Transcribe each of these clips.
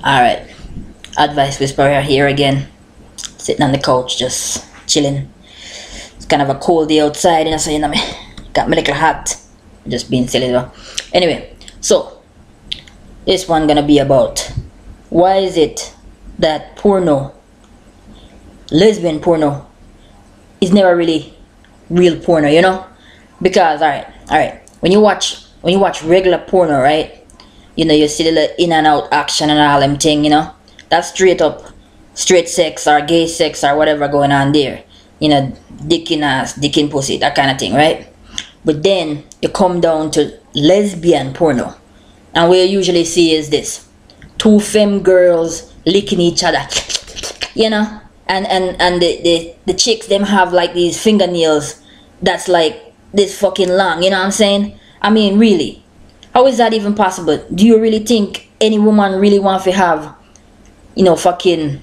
Alright, Advice Whisperer here again. Sitting on the couch, just chilling. It's kind of a cold day outside, you know, so you know me. Got my little hat. Just being silly though. Anyway, so this one gonna be about why is it that porno, lesbian porno, is never really real porno, you know? Because alright, when you watch regular porno, right? You know, you see the little in and out action and all them thing, you know? That's straight sex or gay sex or whatever going on there. You know, dick in ass, dick in pussy, that kind of thing, right? But then you come down to lesbian porno, and what you usually see is this: two femme girls licking each other, you know, and the chicks them have like these fingernails that's like this fucking long, you know what I'm saying? I mean, really, how is that even possible? Do you really think any woman really wants to have, you know, fucking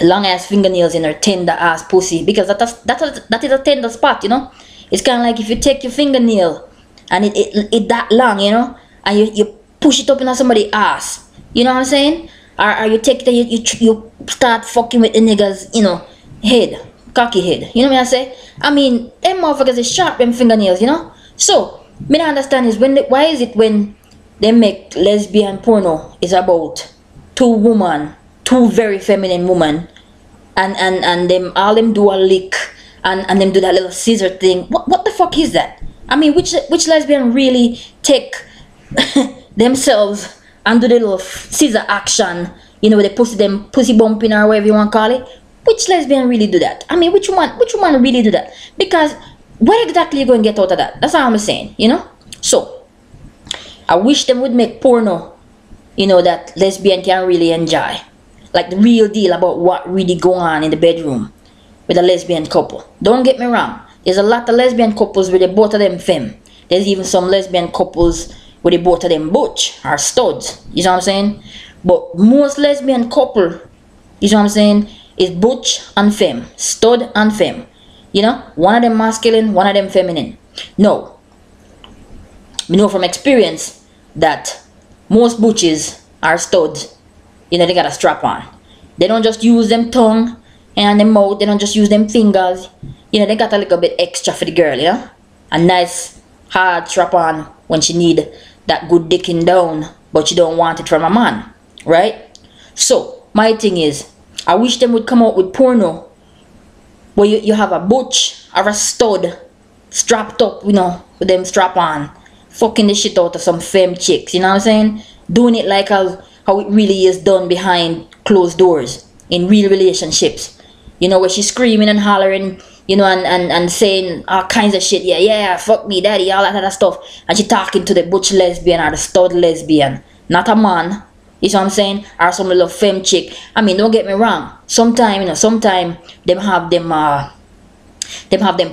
long ass fingernails in her tender ass pussy? Because that is a tender spot, you know. It's kind of like if you take your fingernail and it that long, you know, and you push it up in somebody's ass, you know what I'm saying? Or you take it, you start fucking with the niggas, you know, head, cocky head, you know what I say? I mean, them motherfuckers is sharp, them fingernails, you know. So me not understand is why is it when they make lesbian porno is about two very feminine women, and them all them do a lick and them do that little scissor thing. What the fuck is that? I mean, which lesbian really take themselves and do the little scissor action, you know, with the pussy bumping or whatever you want to call it? Which lesbian really do that? I mean, which one really do that? Because what exactly you going to get out of that? That's all I'm saying, you know. So I wish them would make porno, you know, that lesbian can really enjoy, like the real deal about what really go on in the bedroom with a lesbian couple. Don't get me wrong, there's a lot of lesbian couples where they both of them femme. There's even some lesbian couples where they both of them butch or studs, you know what I'm saying? But most lesbian couple, you know what I'm saying, is butch and femme, stud and femme. You know, one of them masculine, one of them feminine. No, we know from experience that most butches are studs. You know, they got a strap on. They don't just use them tongue and them mouth. They don't just use them fingers. You know, they got a little bit extra for the girl, you know. A nice hard strap on when she need that good dicking down, but she don't want it from a man, right? So my thing is, I wish them would come out with porno where you have a butch or a stud strapped up, you know, with them strap on, fucking the shit out of some femme chicks, you know what I'm saying? Doing it like how it really is done behind closed doors in real relationships. You know, where she's screaming and hollering, you know, and saying all kinds of shit. Yeah, fuck me, daddy, all that other stuff. And she talking to the butch lesbian or the stud lesbian, not a man. You know what I'm saying? Or some little femme chick. I mean, don't get me wrong. Sometime them have them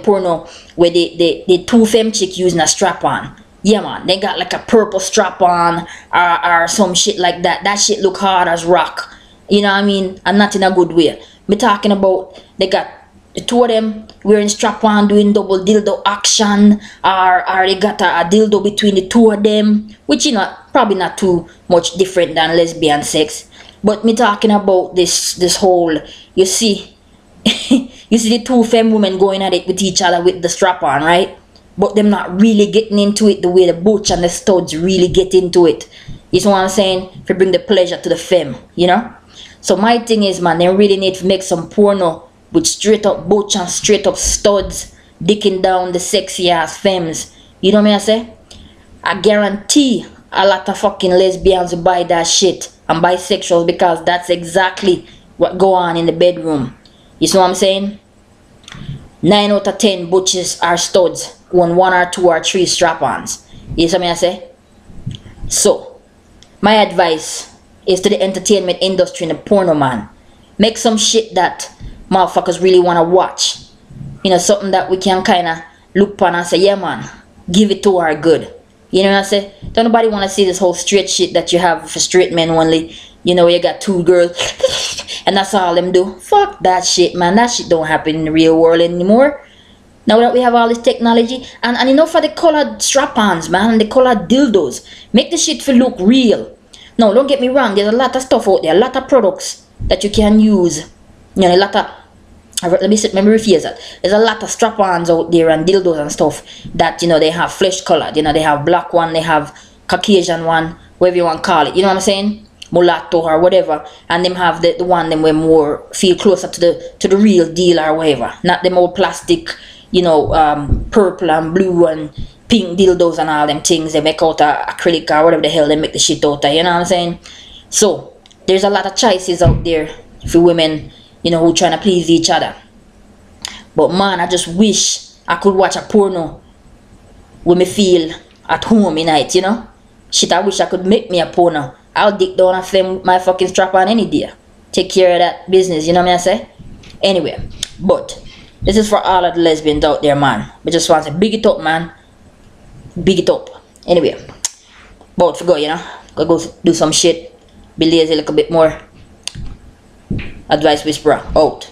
porno where the two femme chick using a strap on. Yeah, man, they got like a purple strap on or some shit like that. That shit look hard as rock. You know what I mean? And not in a good way. Me talking about they got the two of them wearing strap on, doing double dildo action, or they got a dildo between the two of them, which, you know, probably not too much different than lesbian sex. But me talking about this whole, you see, you see the two femme women going at it with each other with the strap on, right? But them not really getting into it the way the butch and the studs really get into it. You know what I'm saying? If you bring the pleasure to the femme, you know? So my thing is, man, they really need to make some porno with straight up butch and straight up studs dicking down the sexy ass femmes. You know what I say? I guarantee a lot of fucking lesbians will buy that shit, and bisexuals, because that's exactly what go on in the bedroom. You see what I'm saying? 9 out of 10 butches are studs on 1 or 2 or 3 strap-ons. You see what I say? So my advice is to the entertainment industry and the porno, man. Make some shit that motherfuckers really want to watch. You know, something that we can kind of look upon and say, yeah, man, give it to our good. You know what I say? Don't nobody want to see this whole straight shit that you have for straight men only. You know, you got 2 girls and that's all them do. Fuck that shit, man. That shit don't happen in the real world anymore. Now that we have all this technology, and you know, for the colored strap-ons, man, and the colored dildos, make the shit feel look real. Now, don't get me wrong, there's a lot of stuff out there, a lot of products that you can use. You know, a lot of, let me rephrase that. There's a lot of strap-ons out there and dildos and stuff that, you know, they have flesh colored. You know, they have black one, they have Caucasian one, whatever you want to call it. You know what I'm saying? Mulatto or whatever. And them have the one them where more feel closer to the real deal or whatever. Not them old plastic, you know, purple and blue and pink dildos and all them things they make out of acrylic or whatever the hell they make the shit out of, you know what I'm saying? So there's a lot of choices out there for women, you know, who trying to please each other. But man, I just wish I could watch a porno when me feel at home in night, you know? Shit, I wish I could make me a porno. I'll dick down and film my fucking strap on any day. Take care of that business, you know what I say? Anyway, but this is for all of the lesbians out there, man. I just want to big it up, man. Big it up. Anyway, about to go, you know. Go do some shit. Be lazy a little bit more. Advice Whisperer out.